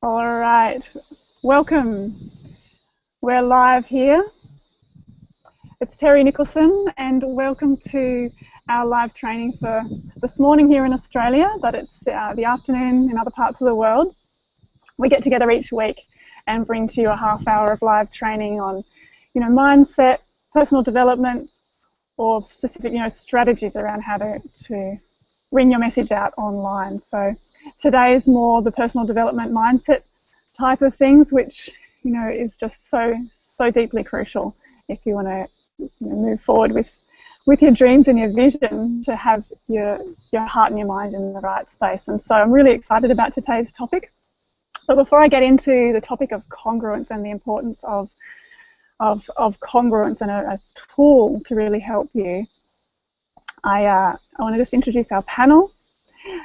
All right, welcome. We're live here. It's Terry Nicholson, and welcome to our live training for this morning here in Australia, but it's the afternoon in other parts of the world. We get together each week and bring to you a half hour of live training on, mindset, personal development, or specific, strategies around how to bring your message out online. So today is more the personal development mindset type of things, which, is just so deeply crucial if you want to move forward with your dreams and your vision, to have your heart and your mind in the right space. And so I'm really excited about today's topic. But before I get into the topic of congruence and the importance of congruence and a tool to really help you, I want to just introduce our panel.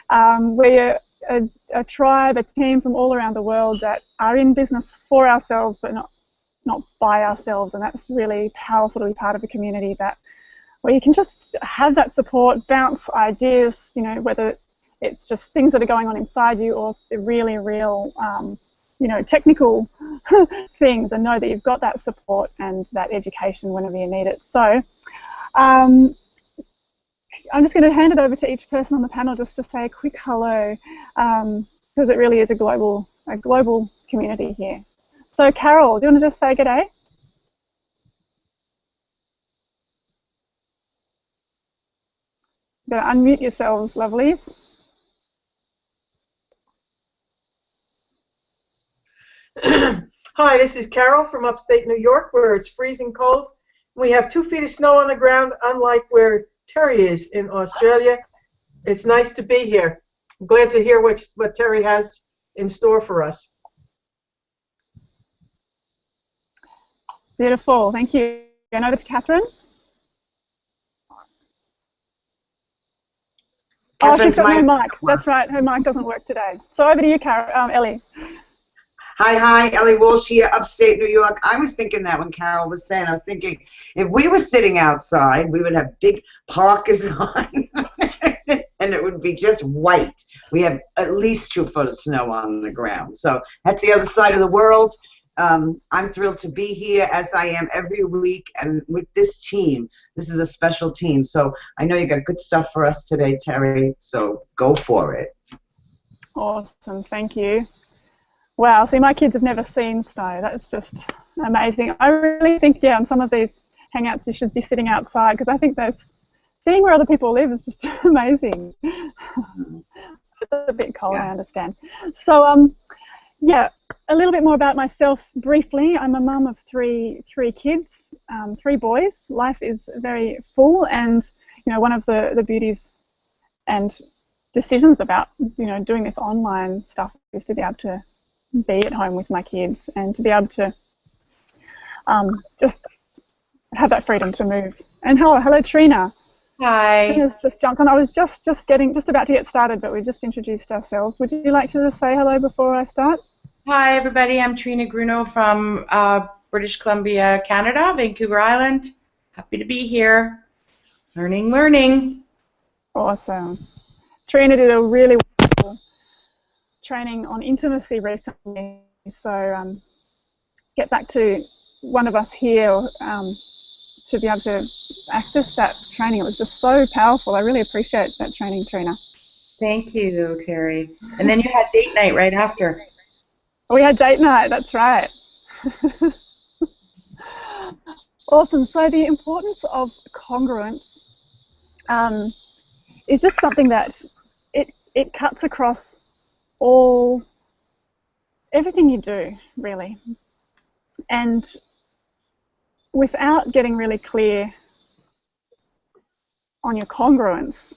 We're a tribe, a team from all around the world that are in business for ourselves, but not by ourselves, and that's really powerful to be part of a community where you can just have that support, bounce ideas, whether it's just things that are going on inside you or the really real, technical things, and know that you've got that support and that education whenever you need it. So I'm just going to hand it over to each person on the panel just to say a quick hello, because it really is a global community here. So Carol, do you want to just say g'day? You've got to unmute yourselves, lovelies. Hi, this is Carol from upstate New York, where it's freezing cold. We have 2 feet of snow on the ground, unlike where Terry is in Australia. It's nice to be here. I'm glad to hear what Terry has in store for us. Beautiful, thank you. And over to Katherine. Oh, she's got no mic. That's right, her mic doesn't work today. So over to you, Ellie. Hi, Ellie Walsh here, upstate New York. I was thinking that when Carol was saying, I was thinking if we were sitting outside, we would have big parkas on, and it would be just white. We have at least 2 foot of snow on the ground. So that's the other side of the world. I'm thrilled to be here, as I am every week, and with this team. This is a special team. So I know you got good stuff for us today, Terry, so go for it. Awesome, thank you. Wow, see, my kids have never seen snow. That's just amazing. I really think, on some of these hangouts you should be sitting outside, because I think seeing where other people live is just amazing. It's a bit cold, yeah. I understand. So, a little bit more about myself briefly. I'm a mum of three kids, 3 boys. Life is very full, and one of the beauties and decisions about doing this online stuff is to be able to be at home with my kids and to be able to just have that freedom to move. And hello Trina. Hi. Trina's just jumped on. I was just about to get started, but we just introduced ourselves. Would you like to say hello before I start? Hi everybody, I'm Trina Gruno from British Columbia, Canada, Vancouver Island. Happy to be here. Learning. Awesome. Trina did a really wonderful training on intimacy recently, so get back to one of us here to be able to access that training. It was just so powerful. I really appreciate that training, Trina. Thank you, Terry. And then you had date night right after. We had date night, that's right. Awesome. So the importance of congruence is just something that it cuts across everything you do, really. And without getting really clear on your congruence,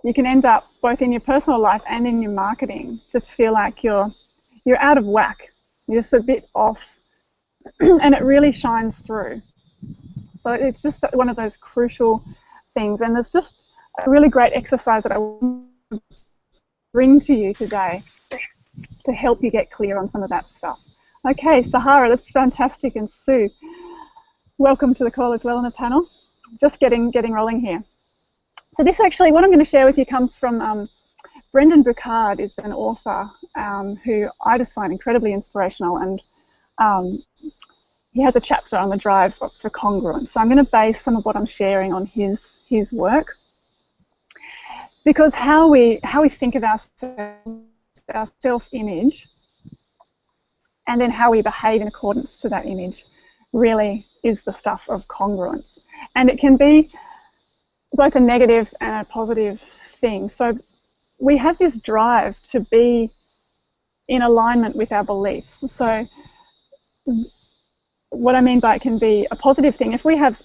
you can end up both in your personal life and in your marketing just feel like you're out of whack. You're just a bit off, and it really shines through. So it's just one of those crucial things, and there's just a really great exercise that I want to bring to you today to help you get clear on some of that stuff. Okay, Sahara, that's fantastic, and Sue, welcome to the call as well on the panel. Just getting rolling here. So this actually, what I'm going to share with you comes from Brendan Burchard, is an author, who I just find incredibly inspirational, and he has a chapter on the drive for congruence. So I'm going to base some of what I'm sharing on his work, because how we think of ourselves, our self-image, and then how we behave in accordance to that image really is the stuff of congruence. And it can be both a negative and a positive thing. So we have this drive to be in alignment with our beliefs. So what I mean by it can be a positive thing. If we have,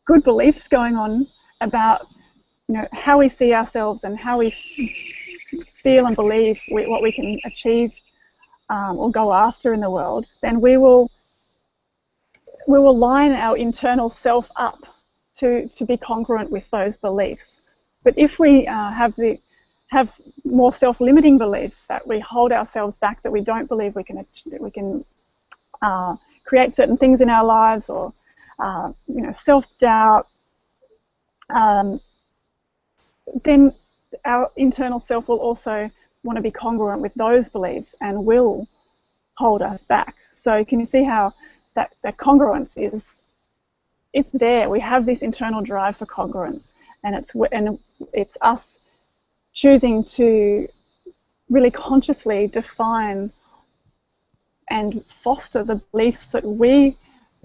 good beliefs going on about, how we see ourselves and how we feel and believe what we can achieve or go after in the world, then we will line our internal self up to be congruent with those beliefs. But if we have more self-limiting beliefs, that we hold ourselves back, that we don't believe we can create certain things in our lives, or self-doubt, then our internal self will also want to be congruent with those beliefs and will hold us back. So can you see how that congruence it's there? We have this internal drive for congruence, and it's us choosing to really consciously define and foster the beliefs that we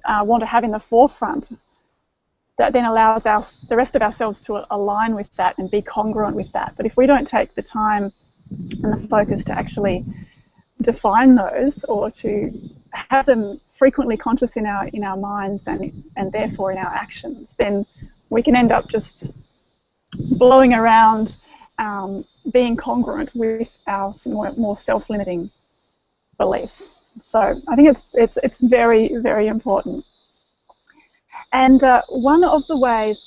want to have in the forefront, that then allows the rest of ourselves to align with that and be congruent with that. But if we don't take the time and the focus to actually define those, or to have them frequently conscious in our minds and therefore in our actions, then we can end up just blowing around, being congruent with our more self-limiting beliefs. So I think it's very, very important. And one of the ways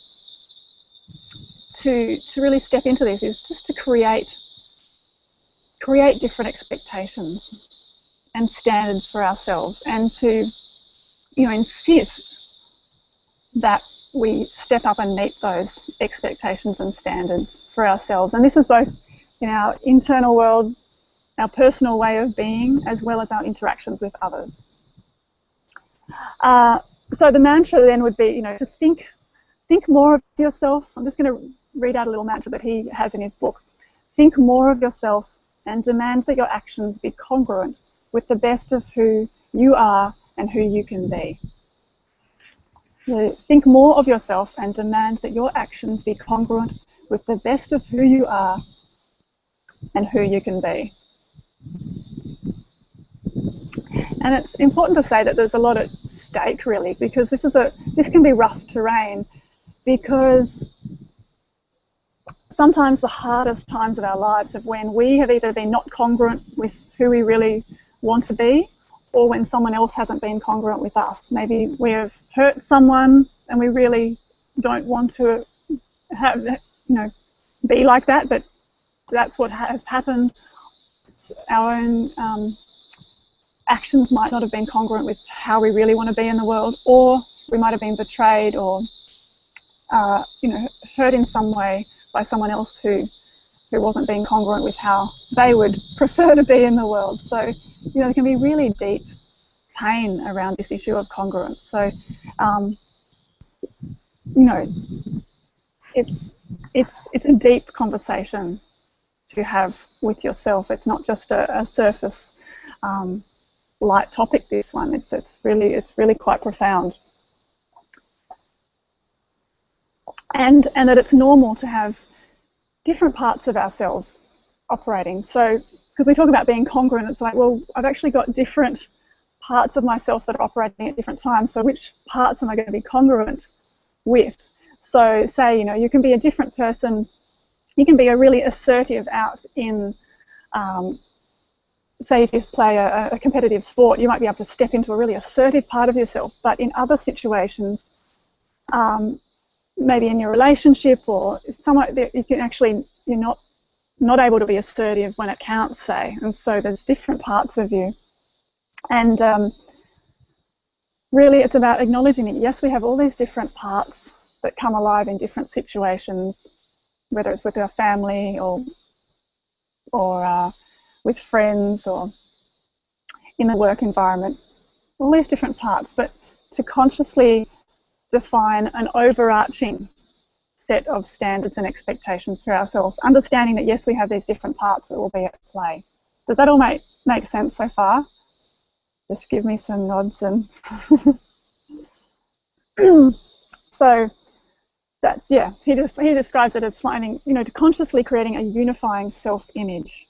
to really step into this is just to create different expectations and standards for ourselves, and to insist that we step up and meet those expectations and standards for ourselves. And this is both in our internal world, our personal way of being, as well as our interactions with others. So the mantra then would be, to think more of yourself. I'm just going to read out a little mantra that he has in his book. Think more of yourself and demand that your actions be congruent with the best of who you are and who you can be. So think more of yourself and demand that your actions be congruent with the best of who you are and who you can be. And it's important to say that there's a lot at stake, really, because this can be rough terrain, because sometimes the hardest times of our lives are when we have either been not congruent with who we really want to be, or when someone else hasn't been congruent with us. Maybe we have hurt someone and we really don't want to have, be like that, but that's what has happened. Our own actions might not have been congruent with how we really want to be in the world, or we might have been betrayed or hurt in some way by someone else who wasn't being congruent with how they would prefer to be in the world. So there can be really deep pain around this issue of congruence. So it's a deep conversation to have with yourself. It's not just a surface light topic, this one. It's really quite profound. And that it's normal to have different parts of ourselves operating. So, because we talk about being congruent, it's like, well, I've actually got different parts of myself that are operating at different times. So which parts am I going to be congruent with? So say, you can be a different person. You can be a really assertive out in, say if you play a competitive sport, you might be able to step into a really assertive part of yourself. But in other situations, maybe in your relationship or somewhere, you can actually, you're not able to be assertive when it counts, say. And so there's different parts of you. And really it's about acknowledging that, yes, we have all these different parts that come alive in different situations, whether it's with our family or or with friends or in the work environment, all these different parts, but to consciously define an overarching set of standards and expectations for ourselves, understanding that yes, we have these different parts that will be at play. Does that all make sense so far? Just give me some nods. And so that's, yeah, he describes it as finding, you know, to consciously creating a unifying self-image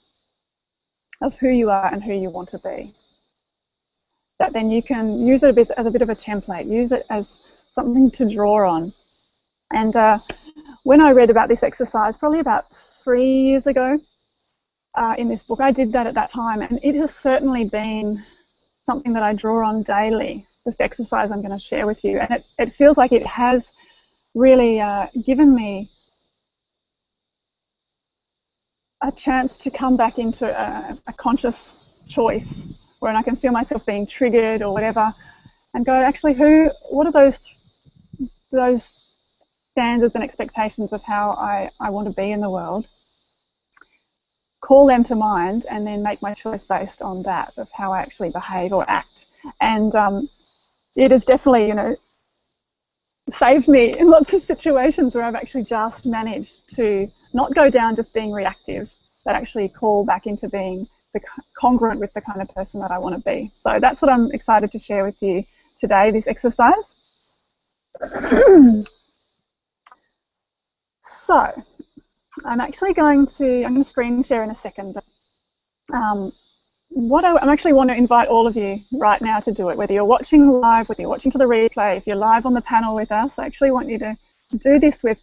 of who you are and who you want to be. That then you can use it as a bit of a template, use it as something to draw on. And when I read about this exercise, probably about 3 years ago in this book, I did that at that time, and it has certainly been something that I draw on daily, this exercise I'm going to share with you. And it feels like it has really given me a chance to come back into a conscious choice where I can feel myself being triggered or whatever, and go, actually, what are those standards and expectations of how I want to be in the world? Call them to mind and then make my choice based on that, of how I actually behave or act. And it has definitely, you know, saved me in lots of situations where I've actually just managed to not go down just being reactive, but actually call back into being congruent with the kind of person that I want to be. So that's what I'm excited to share with you today, this exercise. So I'm actually going to screen share in a second. What I actually want to invite all of you right now to do it, whether you're watching live, whether you're watching to the replay, if you're live on the panel with us, I actually want you to do this with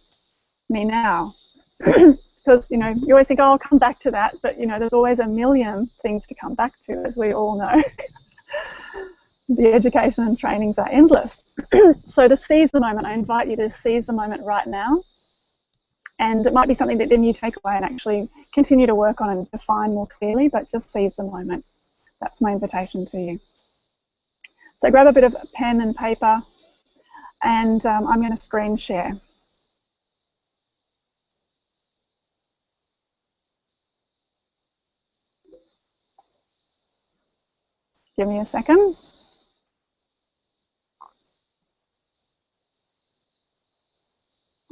me now. Because, you know, you always think, oh, I'll come back to that, but, you know, there's always a million things to come back to, as we all know. The education and trainings are endless. So to seize the moment, I invite you to seize the moment right now. And it might be something that then you take away and actually continue to work on and define more clearly, but just seize the moment. That's my invitation to you. So grab a bit of pen and paper, and I'm going to screen share. Give me a second.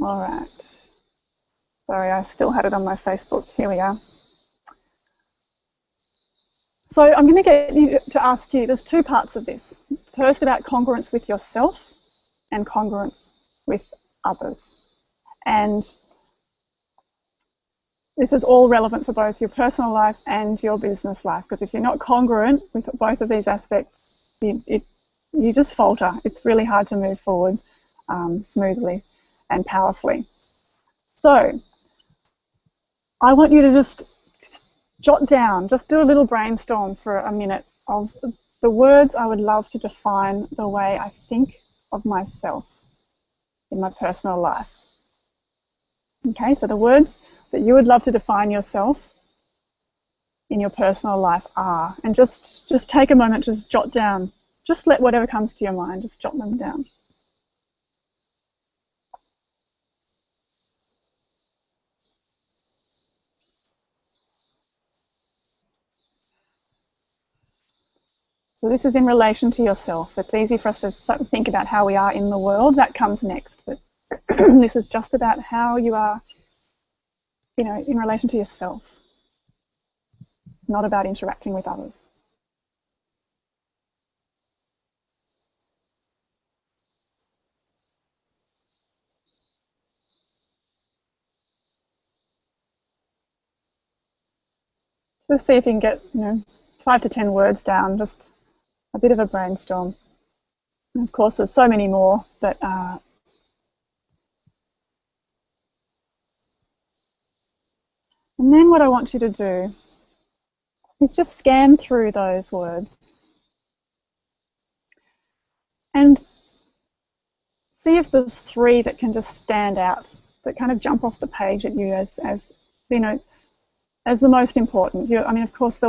All right. Sorry, I still had it on my Facebook. Here we are. So I'm going to get you to ask you, there's two parts of this. First, about congruence with yourself and congruence with others. And this is all relevant for both your personal life and your business life, because if you're not congruent with both of these aspects, you just falter. It's really hard to move forward smoothly and powerfully. So I want you to just jot down, just do a little brainstorm for a minute of the words I would love to define the way I think of myself in my personal life. Okay, so the words that you would love to define yourself in your personal life are, and just take a moment, just jot down, just let whatever comes to your mind, just jot them down. So this is in relation to yourself. It's easy for us to think about how we are in the world. That comes next. But this is just about how you are, you know, in relation to yourself, not about interacting with others. Just see if you can get, you know, 5 to 10 words down, just a bit of a brainstorm. And of course, there's so many more, but and then what I want you to do is just scan through those words and see if there's 3 that can just stand out, that kind of jump off the page at you as you know, as the most important. I mean, of course,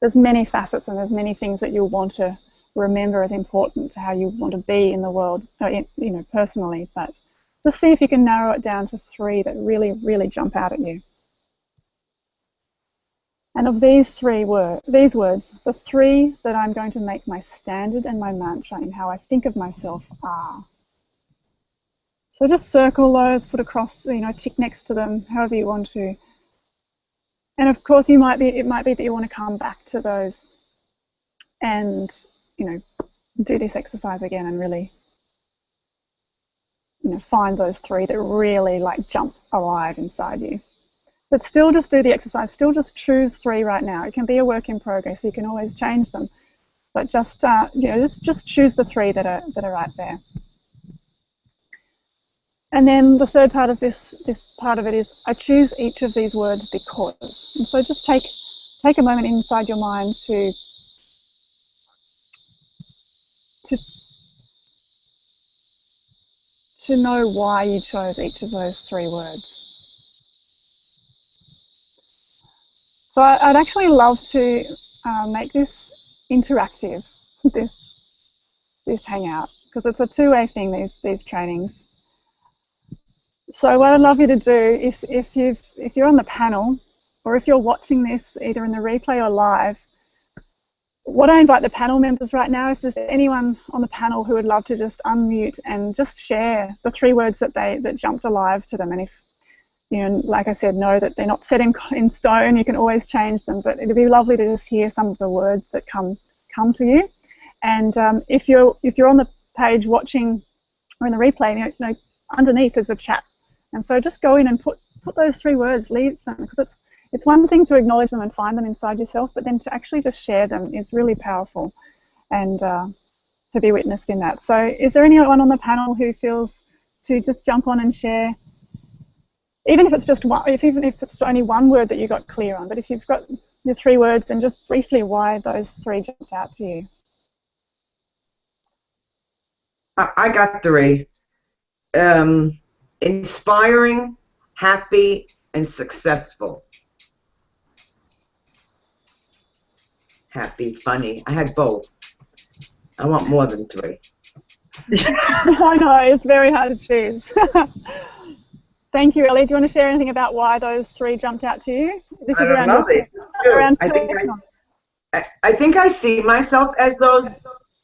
there's many facets and there's many things that you'll want to remember as important to how you want to be in the world, you know, personally. But just see if you can narrow it down to 3 that really, really jump out at you. And of these words, the three that I'm going to make my standard and my mantra in how I think of myself are. So just circle those, put across, tick next to them, however you want to. And of course, it might be that you want to come back to those and, do this exercise again and really, find those three that really like jump alive inside you. But still just do the exercise, still just choose three right now. It can be a work in progress, you can always change them. But just, just choose the three that are right there. And then the third part of this part of it is I choose each of these words because. And so just take a moment inside your mind to know why you chose each of those three words. So I'd actually love to make this interactive, this hangout, because it's a two-way thing, these trainings. So what I'd love you to do is if you're on the panel, or if you're watching this either in the replay or live, what I invite the panel members right now, if there's anyone on the panel who would love to just unmute and just share the three words that jumped alive to them. And if, like I said, know that they're not set in stone, you can always change them, but it'd be lovely to just hear some of the words that come to you. And if you're on the page watching or in the replay, underneath is a chat. And so just go in and put those three words, leave them, because it's one thing to acknowledge them and find them inside yourself, but then to actually just share them is really powerful and to be witnessed in that. So is there anyone on the panel who feels to just jump on and share, even if it's just one, even if it's only one word that you got clear on, but if you've got your three words, then just briefly why those three jumped out to you. I got three. Inspiring, happy, and successful. Happy, funny. I had both. I want more than three. I know, it's very hard to choose. Thank you, Ellie. Do you want to share anything about why those three jumped out to you? This is around I think I see myself as those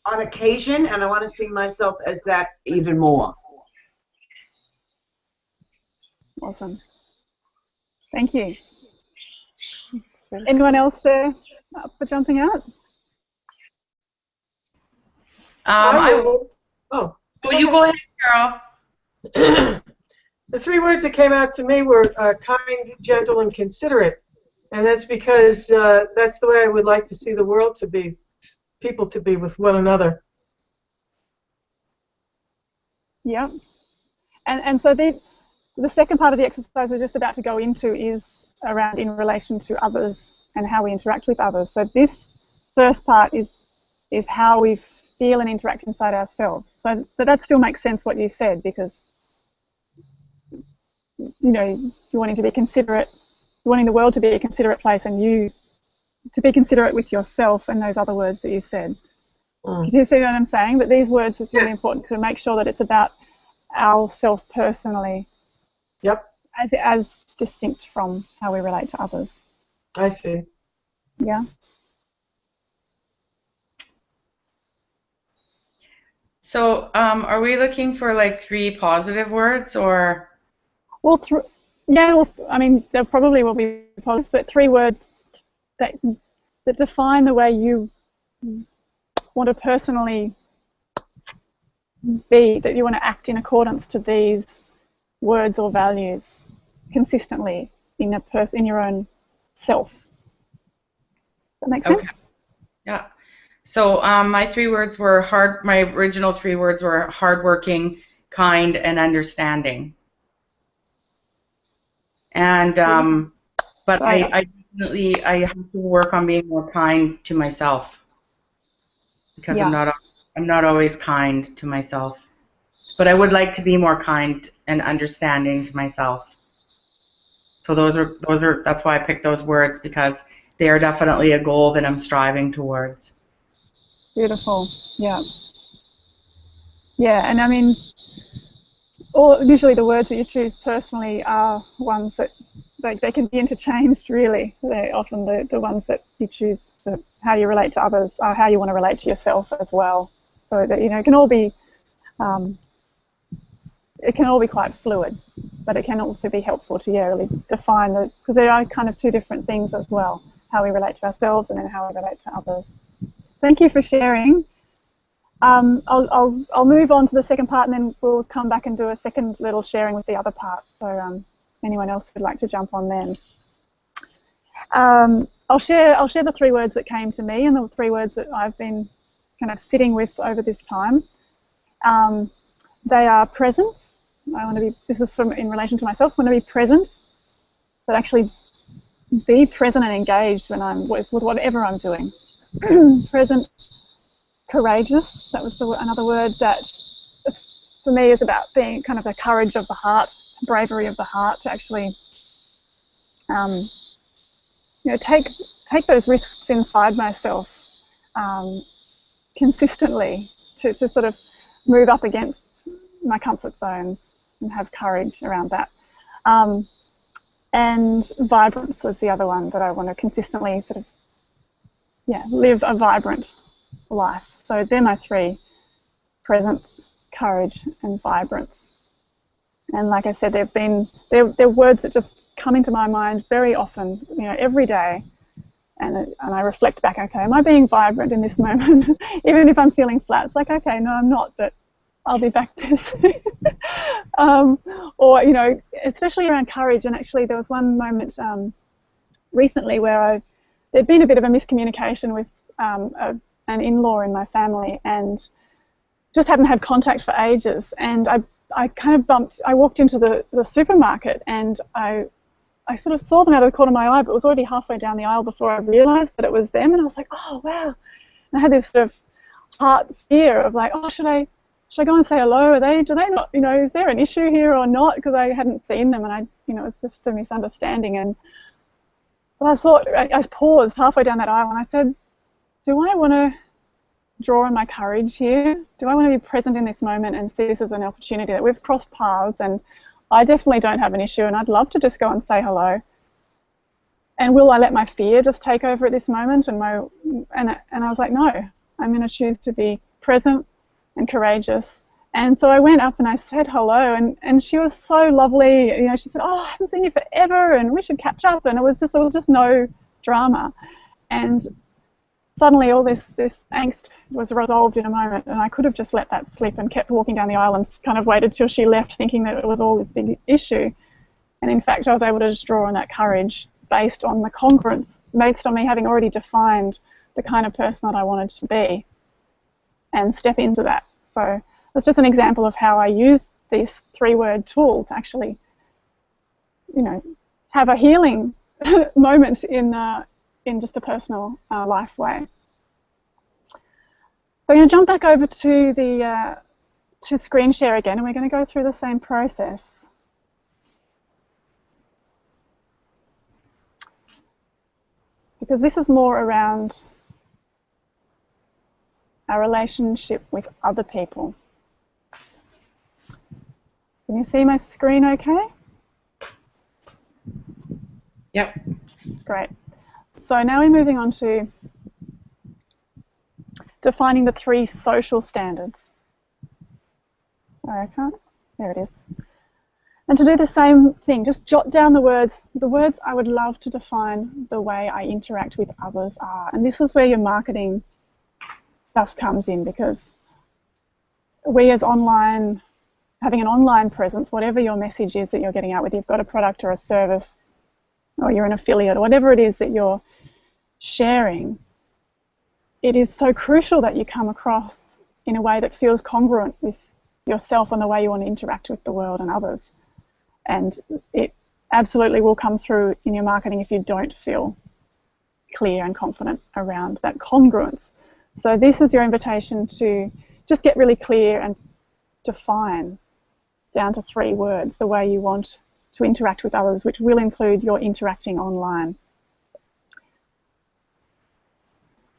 on occasion, and I want to see myself as that even more. Awesome. Thank you. Anyone else there up for jumping out? You go ahead, Carol. The three words that came out to me were kind, gentle, and considerate. And that's because that's the way I would like to see the world to be, people to be with one another. Yeah. And so the second part of the exercise we're just about to go into is around in relation to others and how we interact with others. So this first part is how we feel and interact inside ourselves. So that still makes sense what you said, because you're wanting to be considerate, you're wanting the world to be a considerate place, and you to be considerate with yourself and those other words that you said. Do you see what I'm saying? But these words is really important to make sure that it's about ourselves personally. Yep. As distinct from how we relate to others. I see. Yeah. So are we looking for like three positive words, or? Well, I mean, there probably will be positive, but three words that define the way you want to personally be, that you want to act in accordance to these words or values consistently in your own self. Does that make sense? Okay. Yeah. So my original three words were hardworking, kind, and understanding. And but I definitely have to work on being more kind to myself, because I'm not always kind to myself. But I would like to be more kind and understanding to myself. So that's why I picked those words, because they are definitely a goal that I'm striving towards. Beautiful. Yeah. Yeah, and I mean, usually the words that you choose personally are ones that they can be interchanged, really. They're often the ones that you choose, how you relate to others, or how you want to relate to yourself as well. So that, you know, it can all be quite fluid, but it can also be helpful to really define the, because they are kind of two different things as well, how we relate to ourselves and then how we relate to others. Thank you for sharing. I'll move on to the second part, and then we'll come back and do a second little sharing with the other part. So anyone else would like to jump on then. I'll share the 3 words that came to me and the 3 words that I've been kind of sitting with over this time. They are present. I want to be, this is in relation to myself, I want to be present, but actually be present and engaged when I'm with whatever I'm doing. Present, courageous, that was another word that for me is about being kind of the courage of the heart, bravery of the heart to actually you know, take those risks inside myself consistently to sort of move up against my comfort zones and have courage around that. And vibrance was the other one that I want to consistently sort of, yeah, live a vibrant life. So they're my 3: presence, courage, and vibrance. And like I said, they're words that just come into my mind very often, you know, every day. And I reflect back, okay, am I being vibrant in this moment? Even if I'm feeling flat, it's like, okay, no, I'm not, but I'll be back there soon. Or, you know, especially around courage. And actually there was one moment recently where there'd been a bit of a miscommunication with an in-law in my family, and just hadn't had contact for ages. And I kind of I walked into the supermarket, and I sort of saw them out of the corner of my eye, but it was already halfway down the aisle before I realised that it was them. And I was like, oh, wow. And I had this sort of heart fear of like, oh, should I go and say hello? Do they not, you know, is there an issue here or not? Because I hadn't seen them, and you know, it's just a misunderstanding. But I thought, I paused halfway down that aisle, and I said, do I want to draw on my courage here? Do I want to be present in this moment and see this as an opportunity that we've crossed paths, and I definitely don't have an issue, and I'd love to just go and say hello. And will I let my fear just take over at this moment? And I was like, no, I'm going to choose to be present and courageous. And so I went up and I said hello, and she was so lovely. You know, she said, oh, I haven't seen you forever, and we should catch up. And there was just no drama. And suddenly all this angst was resolved in a moment, and I could have just let that slip and kept walking down the aisle and kind of waited till she left, thinking that it was all this big issue. And in fact, I was able to just draw on that courage based on the congruence, based on me having already defined the kind of person that I wanted to be, and step into that. So it's just an example of how I use this 3-word tool to actually, you know, have a healing moment in just a personal life way. So I'm going to jump back over to the to screen share again, and we're going to go through the same process. Because this is more around our relationship with other people. Can you see my screen okay? Yep. Great. So now we're moving on to defining the 3 social standards. Sorry, I can't. There it is. And to do the same thing, just jot down the words I would love to define the way I interact with others are. And this is where your marketing stuff comes in, because we as having an online presence, whatever your message is that you're getting out, whether you've got a product or a service, or you're an affiliate, or whatever it is that you're sharing, it is so crucial that you come across in a way that feels congruent with yourself and the way you want to interact with the world and others. And it absolutely will come through in your marketing if you don't feel clear and confident around that congruence. So this is your invitation to just get really clear and define down to 3 words the way you want to interact with others, which will include your interacting online.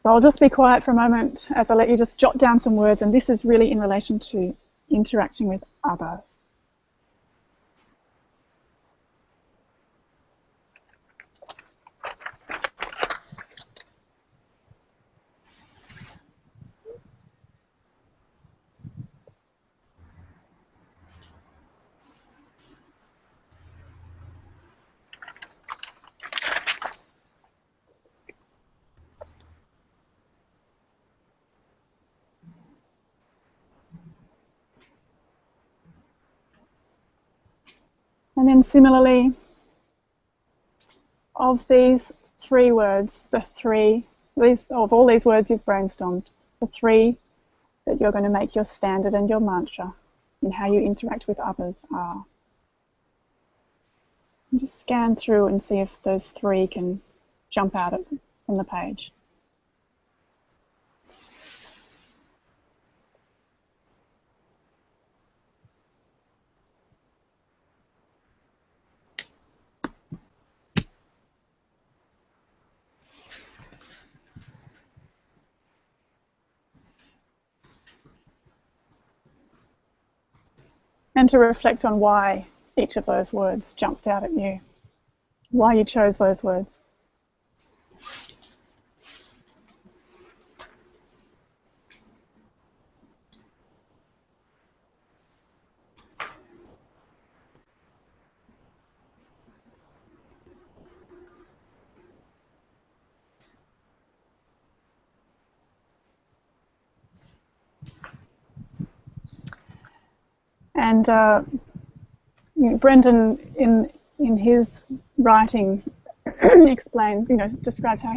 So I'll just be quiet for a moment as I let you just jot down some words, and this is really in relation to interacting with others. And then similarly, of these 3 words, of all these words you've brainstormed, the 3 that you're going to make your standard and your mantra in how you interact with others are. And just scan through and see if those 3 can jump out from the page. And to reflect on why each of those words jumped out at you, why you chose those words. And Brendan, in his writing, explains, describes how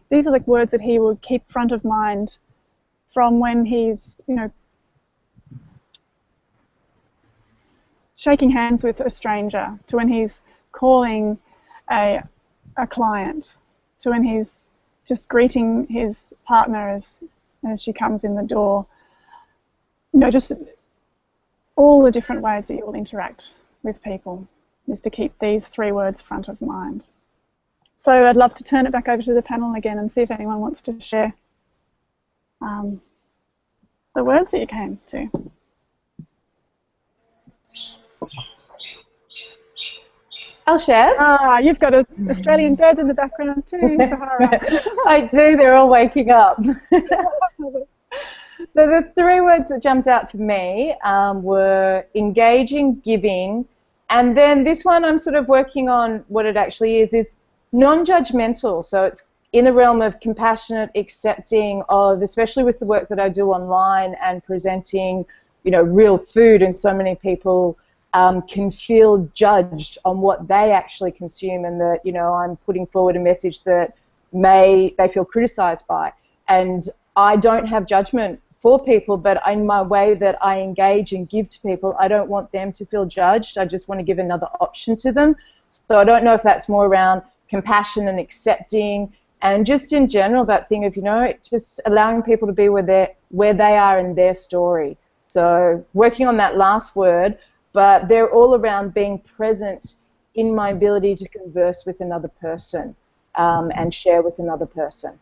these are the words that he would keep front of mind from when he's, shaking hands with a stranger, to when he's calling a client, to when he's just greeting his partner as she comes in the door. Just all the different ways that you will interact with people is to keep these 3 words front of mind. So I'd love to turn it back over to the panel again and see if anyone wants to share the words that you came to. I'll share. You've got Australian birds in the background too, Sahara. I do, they're all waking up. So the 3 words that jumped out for me were engaging, giving, and then this one I'm sort of working on what it actually is non-judgmental. So it's in the realm of compassionate, accepting of, especially with the work that I do online and presenting, real food, and so many people can feel judged on what they actually consume, and that, I'm putting forward a message that they feel criticized by. And I don't have judgment for people, but in my way that I engage and give to people, I don't want them to feel judged. I just want to give another option to them. So I don't know if that's more around compassion and accepting, and just in general that thing of, just allowing people to be where they are in their story. So working on that last word, but they're all around being present in my ability to converse with another person and share with another person.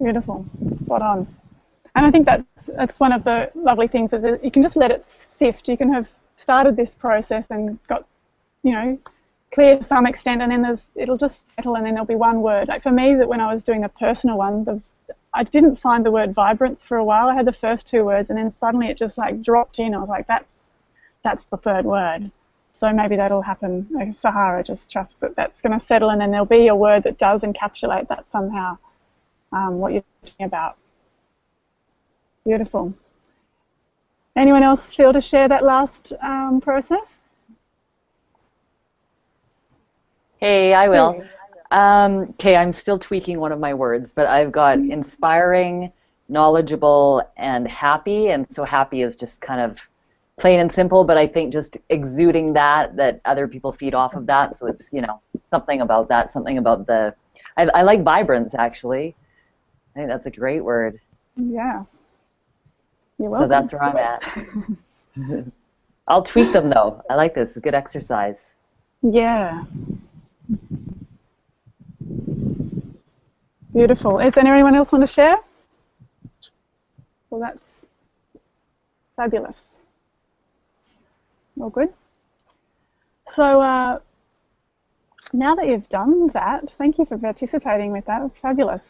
Beautiful, spot on. And I think that's one of the lovely things, is that you can just let it sift. You can have started this process and got, clear to some extent, and then it'll just settle, and then there'll be one word. Like for me, that when I was doing the personal one, I didn't find the word vibrance for a while. I had the first 2 words, and then suddenly it just dropped in. I was like, that's the 3rd word. So maybe that'll happen. Like Sahara, just trust that that's going to settle, and then there'll be a word that does encapsulate that somehow. What you're talking about. Beautiful. Anyone else feel to share that last process? Hey, I will. Okay, I'm still tweaking one of my words, but I've got inspiring, knowledgeable, and happy. And so happy is just kind of plain and simple, but I think just exuding that other people feed off of that. So it's, something about that, something about I like vibrance, actually. I think that's a great word. Yeah. You're welcome. So that's where I'm at. I'll tweak them, though. I like this. It's a good exercise. Yeah. Beautiful. Is there anyone else want to share? Well, that's fabulous. All good. So now that you've done that, thank you for participating with that. It's fabulous.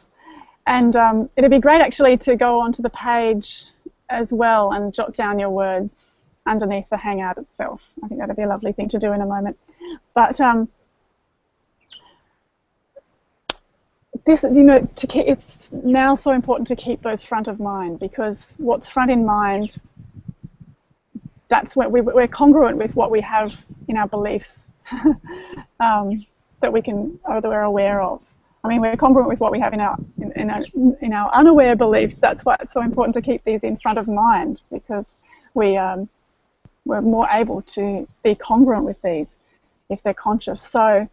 And it'd be great actually to go onto the page as well and jot down your words underneath the Hangout itself. I think that'd be a lovely thing to do in a moment. But this, it's now so important to keep those front of mind, because what's front in mind that's when we're congruent with what we have in our beliefs that we're aware of. I mean, we're congruent with what we have in our unaware beliefs. That's why it's so important to keep these in front of mind, because we're more able to be congruent with these if they're conscious. So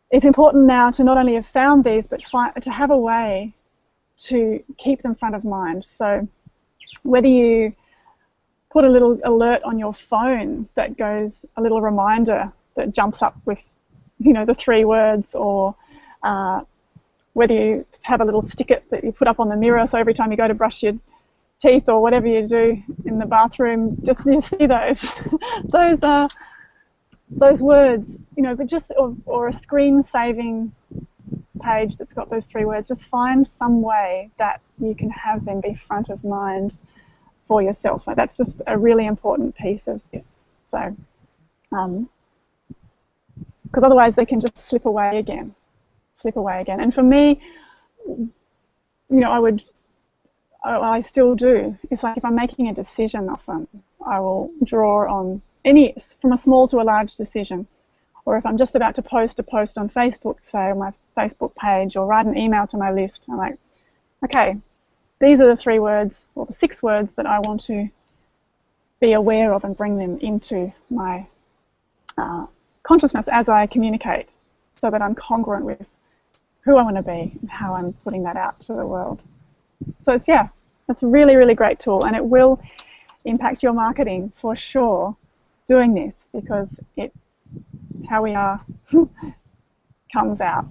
it's important now to not only have found these, but to have a way to keep them front of mind. So whether you put a little alert on your phone that goes, a little reminder that jumps up with, the 3 words, or whether you have a little sticker that you put up on the mirror, so every time you go to brush your teeth or whatever you do in the bathroom, just you see those those words, but just or a screen saving page that's got those 3 words. Just find some way that you can have them be front of mind for yourself. So that's just a really important piece of this. So, because otherwise they can just slip away again. And for me, I still do. It's like if I'm making a decision often, I will draw on from a small to a large decision. Or if I'm just about to post a post on Facebook, say on my Facebook page, or write an email to my list, I'm like, okay, these are the 3 words or the 6 words that I want to be aware of and bring them into my consciousness as I communicate, so that I'm congruent with who I want to be and how I'm putting that out to the world. So it's a really, really great tool, and it will impact your marketing for sure doing this, because how we are comes out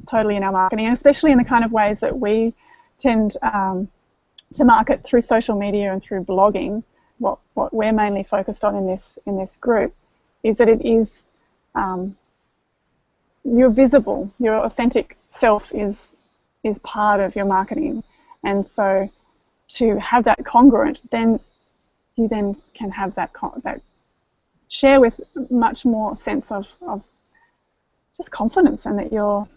totally in our marketing, and especially in the kind of ways that we tend to market through social media and through blogging. What we're mainly focused on in this group is that it is you're visible, your authentic self is part of your marketing, and so to have that congruent, then you then can have that share with much more sense of just confidence, and that you're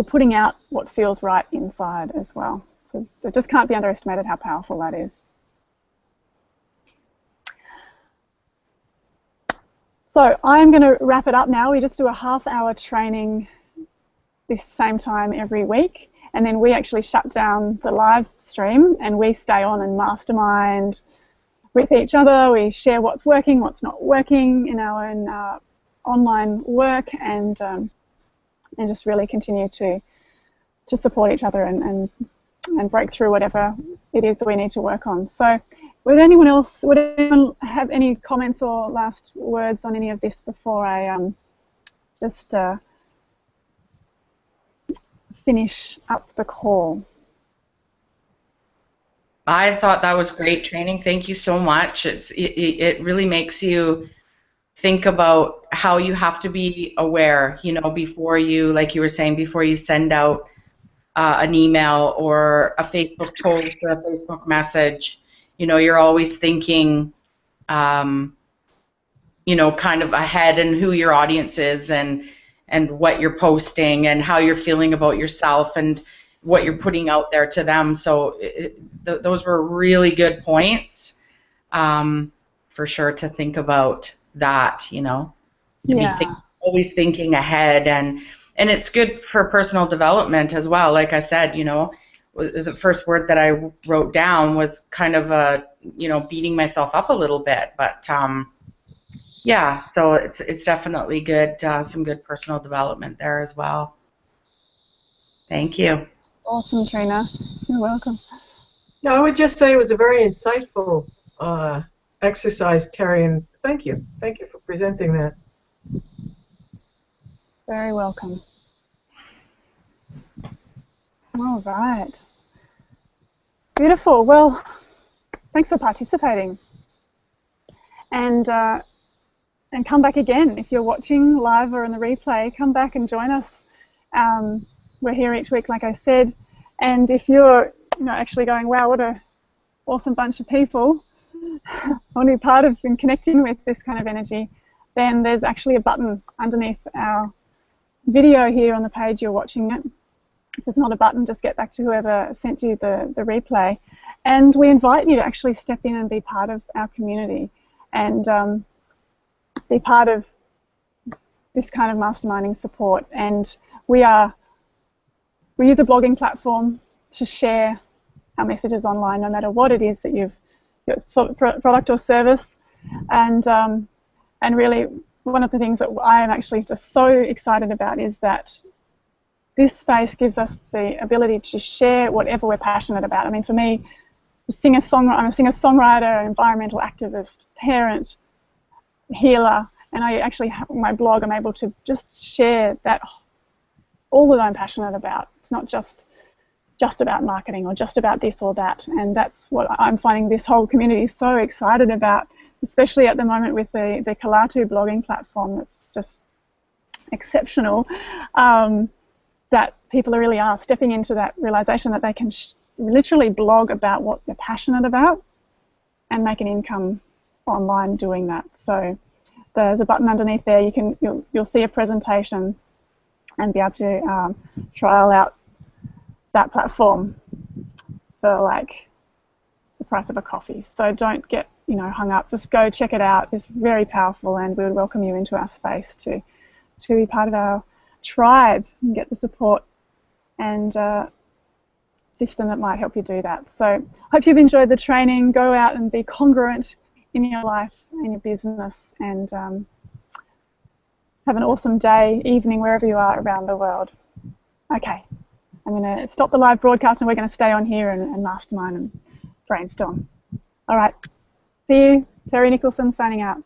putting out what feels right inside as well. So it just can't be underestimated how powerful that is. So I'm going to wrap it up now. We just do a half-hour training this same time every week, and then we actually shut down the live stream and we stay on and mastermind with each other. We share what's working, what's not working in our own online work, and just really continue to support each other and break through whatever it is that we need to work on. So would anyone have any comments or last words on any of this before I just finish up the call? I thought that was great training. Thank you so much. It really makes you think about how you have to be aware, before you, like you were saying, before you send out an email or a Facebook post or a Facebook message. You're always thinking, kind of ahead, and who your audience is, and what you're posting, and how you're feeling about yourself, and what you're putting out there to them. So those were really good points, for sure, to think about that, to be always thinking ahead, and it's good for personal development as well. Like I said, the first word that I wrote down was kind of beating myself up a little bit, but yeah, so it's definitely good, some good personal development there as well. Thank you. Awesome, Trina. You're welcome. No, I would just say it was a very insightful exercise, Terry, and thank you. Thank you for presenting that. Very welcome. All right. Beautiful. Well, thanks for participating. And come back again. If you're watching live or in the replay, come back and join us. We're here each week, like I said. And if you're actually going, wow, what a awesome bunch of people, I want to be part of and connecting with this kind of energy, then there's actually a button underneath our video here on the page you're watching it. If there's not a button, just get back to whoever sent you the replay. And we invite you to actually step in and be part of our community. and be part of this kind of masterminding support. And we use a blogging platform to share our messages online, no matter what it is that your sort of product or service. And really, one of the things that I am actually just so excited about is that this space gives us the ability to share whatever we're passionate about. I mean, for me, I'm a singer-songwriter, environmental activist, parent, healer, and I actually have my blog. I'm able to just share all that I'm passionate about. It's not just about marketing or just about this or that, and that's what I'm finding this whole community is so excited about, especially at the moment with the Kalatu blogging platform. That's just exceptional. That people really are stepping into that realization that they can literally blog about what they're passionate about and make an income online doing that. So there's a button underneath there. You'll see a presentation and be able to trial out that platform for like the price of a coffee. So don't get hung up. Just go check it out. It's very powerful, and we would welcome you into our space to be part of our tribe and get the support and system that might help you do that. So hope you've enjoyed the training. Go out and be congruent in your life, in your business, and have an awesome day, evening, wherever you are around the world. Okay, I'm going to stop the live broadcast and we're going to stay on here and mastermind and brainstorm. All right, see you. Terry Nicholson signing out.